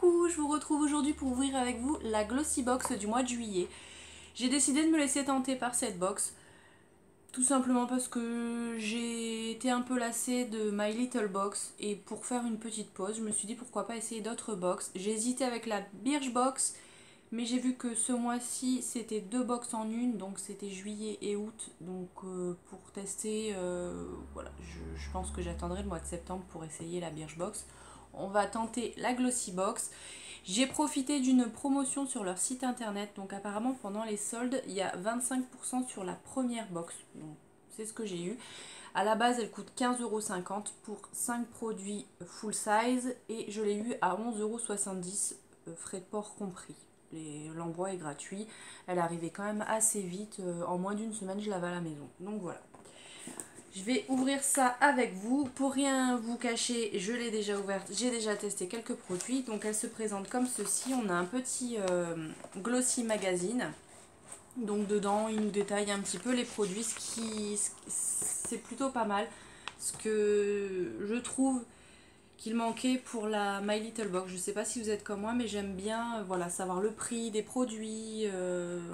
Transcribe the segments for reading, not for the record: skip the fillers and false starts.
Coucou, je vous retrouve aujourd'hui pour ouvrir avec vous la Glossy Box du mois de juillet. J'ai décidé de me laisser tenter par cette box, tout simplement parce que j'ai été un peu lassée de My Little Box et pour faire une petite pause, je me suis dit pourquoi pas essayer d'autres box. J'ai hésité avec la Birchbox, mais j'ai vu que ce mois-ci c'était deux box en une, donc c'était juillet et août, donc pour tester, voilà, je pense que j'attendrai le mois de septembre pour essayer la Birchbox. On va tenter la Glossy Box. J'ai profité d'une promotion sur leur site internet, donc apparemment pendant les soldes il y a 25% sur la première box, donc c'est ce que j'ai eu. À la base elle coûte 15,50€ pour 5 produits full size et je l'ai eu à 11,70€, frais de port compris. L'envoi est gratuit, elle est arrivée quand même assez vite, en moins d'une semaine je l'avais à la maison, donc voilà. Je vais ouvrir ça avec vous. Pour rien vous cacher, je l'ai déjà ouverte. J'ai déjà testé quelques produits. Donc elle se présente comme ceci. On a un petit glossy magazine. Donc dedans, il nous détaille un petit peu les produits. C'est plutôt pas mal. Ce que je trouve qu'il manquait pour la My Little Box. Je sais pas si vous êtes comme moi, mais j'aime bien voilà, savoir le prix des produits,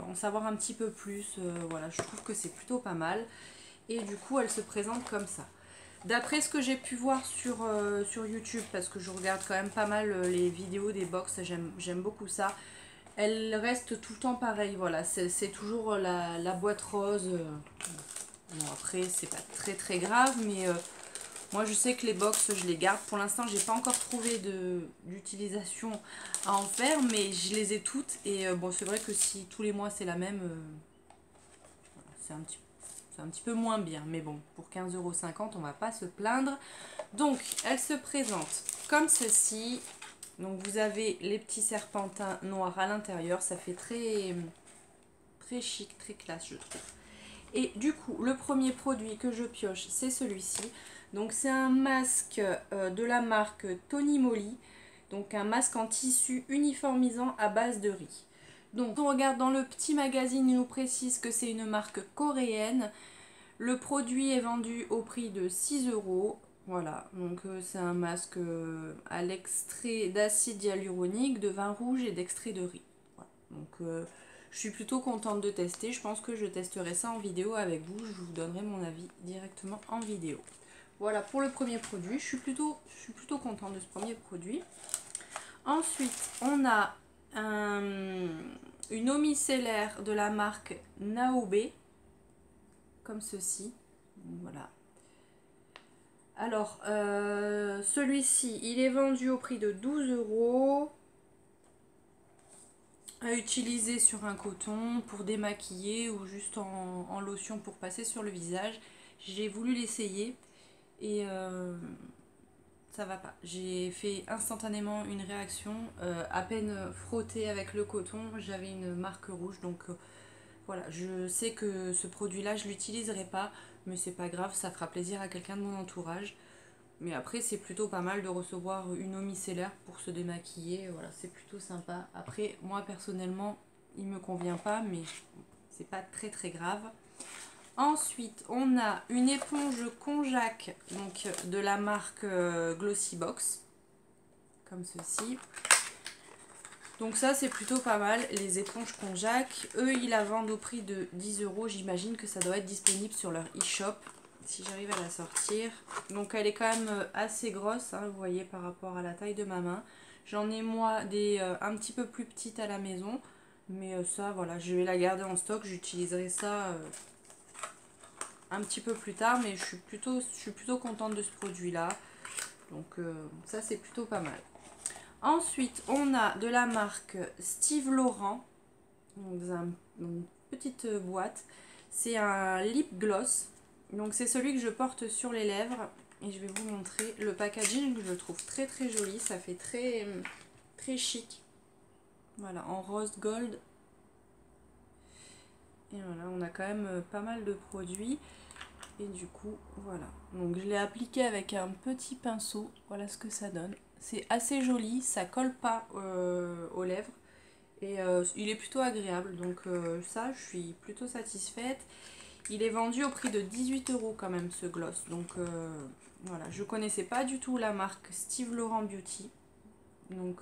en savoir un petit peu plus. Voilà, je trouve que c'est plutôt pas mal. Et du coup elle se présente comme ça. D'après ce que j'ai pu voir sur YouTube, parce que je regarde quand même pas mal les vidéos des box, j'aime beaucoup ça, elle reste tout le temps pareil, voilà, c'est toujours la boîte rose. Bon après c'est pas très grave, mais moi je sais que les box je les garde. Pour l'instant j'ai pas encore trouvé d'utilisation à en faire, mais je les ai toutes. Et bon c'est vrai que si tous les mois c'est la même, c'est un petit peu moins bien, mais bon, pour 15,50 €, on va pas se plaindre. Donc, elle se présente comme ceci. Donc, vous avez les petits serpentins noirs à l'intérieur. Ça fait très chic, très classe, je trouve. Et du coup, le premier produit que je pioche, c'est celui-ci. Donc, c'est un masque de la marque Tony Moly. Donc, un masque en tissu uniformisant à base de riz. Donc, on regarde dans le petit magazine, il nous précise que c'est une marque coréenne. Le produit est vendu au prix de 6 €. Voilà, donc c'est un masque à l'extrait d'acide hyaluronique, de vin rouge et d'extrait de riz. Voilà. Donc je suis plutôt contente de tester. Je pense que je testerai ça en vidéo avec vous. Je vous donnerai mon avis directement en vidéo. Voilà pour le premier produit. Je suis plutôt contente de ce premier produit. Ensuite, on a une eau micellaire de la marque Naobe, comme ceci. Voilà. Alors, celui-ci, il est vendu au prix de 12 € à utiliser sur un coton pour démaquiller ou juste en lotion pour passer sur le visage. J'ai voulu l'essayer et ça va pas. J'ai fait instantanément une réaction. À peine frotté avec le coton, j'avais une marque rouge. Donc voilà, je sais que ce produit-là, je l'utiliserai pas, mais c'est pas grave, ça fera plaisir à quelqu'un de mon entourage. Mais après, c'est plutôt pas mal de recevoir une eau micellaire pour se démaquiller. Voilà, c'est plutôt sympa. Après, moi personnellement, il me convient pas, mais c'est pas très grave. Ensuite, on a une éponge konjac, donc de la marque Glossy Box, comme ceci. Donc ça, c'est plutôt pas mal, les éponges konjac. Eux, ils la vendent au prix de 10 €. J'imagine que ça doit être disponible sur leur e-shop, si j'arrive à la sortir. Donc elle est quand même assez grosse, hein, vous voyez, par rapport à la taille de ma main. J'en ai moi des un petit peu plus petites à la maison. Mais ça, voilà, je vais la garder en stock. J'utiliserai ça un petit peu plus tard. Mais je suis plutôt contente de ce produit-là. Donc ça, c'est plutôt pas mal. Ensuite, on a de la marque Steve Laurent, dans une petite boîte. C'est un lip gloss. Donc c'est celui que je porte sur les lèvres. Et je vais vous montrer le packaging que je trouve très joli. Ça fait très chic. Voilà, en rose gold. Et voilà, on a quand même pas mal de produits. Et du coup, voilà. Donc je l'ai appliqué avec un petit pinceau. Voilà ce que ça donne. C'est assez joli, ça colle pas aux lèvres. Et il est plutôt agréable. Donc ça, je suis plutôt satisfaite. Il est vendu au prix de 18 € quand même, ce gloss. Donc voilà, je connaissais pas du tout la marque Steve Laurent Beauty. Donc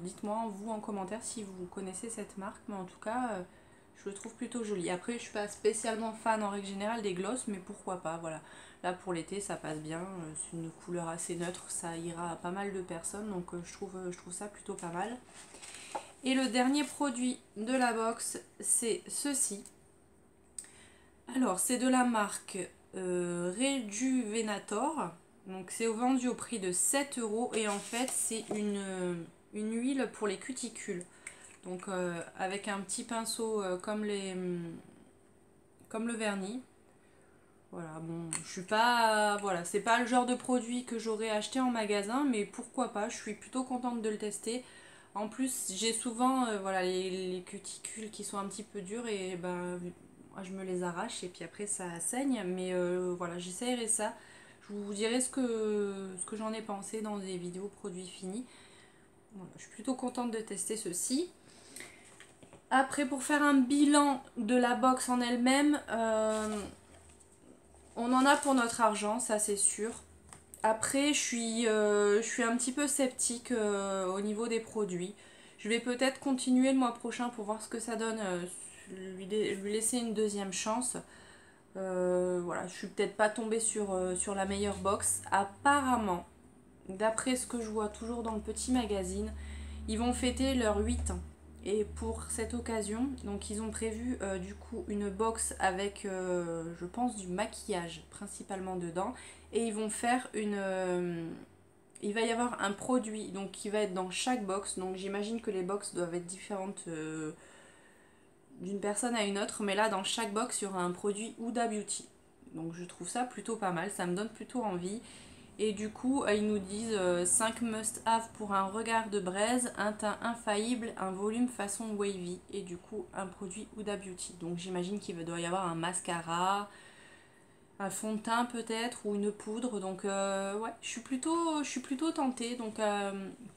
dites-moi vous en commentaire si vous connaissez cette marque, mais en tout cas je le trouve plutôt joli. Après je suis pas spécialement fan en règle générale des gloss, mais pourquoi pas, voilà. Là pour l'été ça passe bien, c'est une couleur assez neutre, ça ira à pas mal de personnes, donc je trouve ça plutôt pas mal. Et le dernier produit de la box, c'est ceci. Alors c'est de la marque Rejuvenator. Donc c'est vendu au prix de 7 € et en fait c'est une huile pour les cuticules. Donc avec un petit pinceau comme le vernis. Voilà, bon, je suis pas, voilà, c'est pas le genre de produit que j'aurais acheté en magasin, mais pourquoi pas, je suis plutôt contente de le tester. En plus, j'ai souvent voilà, les cuticules qui sont un petit peu dures et ben, moi, je me les arrache et puis après ça saigne, mais voilà, j'essayerai ça. Je vous dirai ce que j'en ai pensé dans des vidéos produits finis. Voilà, je suis plutôt contente de tester ceci. Après, pour faire un bilan de la box en elle-même, on en a pour notre argent, ça c'est sûr. Après, je suis un petit peu sceptique au niveau des produits. Je vais peut-être continuer le mois prochain pour voir ce que ça donne, lui laisser une deuxième chance. Voilà, je suis peut-être pas tombée sur la meilleure box. Apparemment, d'après ce que je vois toujours dans le petit magazine, ils vont fêter leurs 8 ans. Et pour cette occasion, donc ils ont prévu du coup une box avec, je pense, du maquillage principalement dedans. Et ils vont faire il va y avoir un produit donc qui va être dans chaque box. Donc j'imagine que les box doivent être différentes d'une personne à une autre. Mais là, dans chaque box, il y aura un produit Huda Beauty. Donc je trouve ça plutôt pas mal, ça me donne plutôt envie. Et du coup, ils nous disent 5 must-have pour un regard de braise, un teint infaillible, un volume façon wavy. Et du coup, un produit Huda Beauty. Donc j'imagine qu'il doit y avoir un mascara, un fond de teint peut-être, ou une poudre. Donc ouais, je suis plutôt tentée. Donc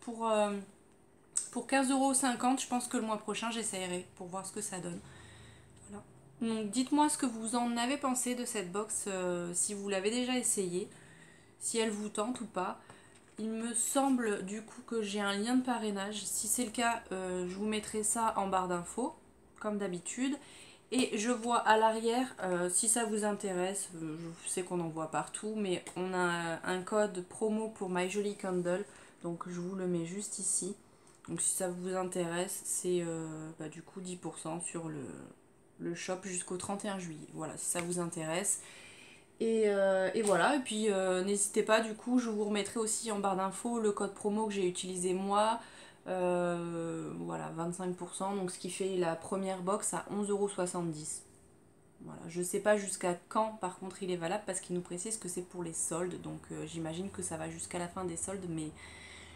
pour 15,50 €, je pense que le mois prochain, j'essayerai pour voir ce que ça donne. Voilà. Donc dites-moi ce que vous en avez pensé de cette box, si vous l'avez déjà essayé, si elle vous tente ou pas. Il me semble du coup que j'ai un lien de parrainage. Si c'est le cas, je vous mettrai ça en barre d'infos, comme d'habitude. Et je vois à l'arrière, si ça vous intéresse, je sais qu'on en voit partout, mais on a un code promo pour My Jolie Candle. Donc je vous le mets juste ici. Donc si ça vous intéresse, c'est du coup 10% sur le shop jusqu'au 31 juillet. Voilà, si ça vous intéresse. Et voilà, et puis n'hésitez pas, du coup, je vous remettrai aussi en barre d'infos le code promo que j'ai utilisé moi. Voilà, 25%, donc ce qui fait la première box à 11,70 €. Voilà, je sais pas jusqu'à quand par contre il est valable parce qu'il nous précise que c'est pour les soldes, donc j'imagine que ça va jusqu'à la fin des soldes, mais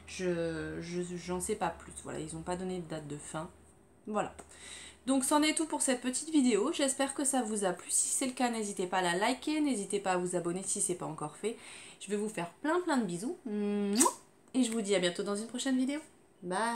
j'en sais pas plus. Voilà, ils n'ont pas donné de date de fin. Voilà. Donc c'en est tout pour cette petite vidéo, j'espère que ça vous a plu. Si c'est le cas, n'hésitez pas à la liker, n'hésitez pas à vous abonner si c'est pas encore fait. Je vais vous faire plein de bisous. Et je vous dis à bientôt dans une prochaine vidéo. Bye!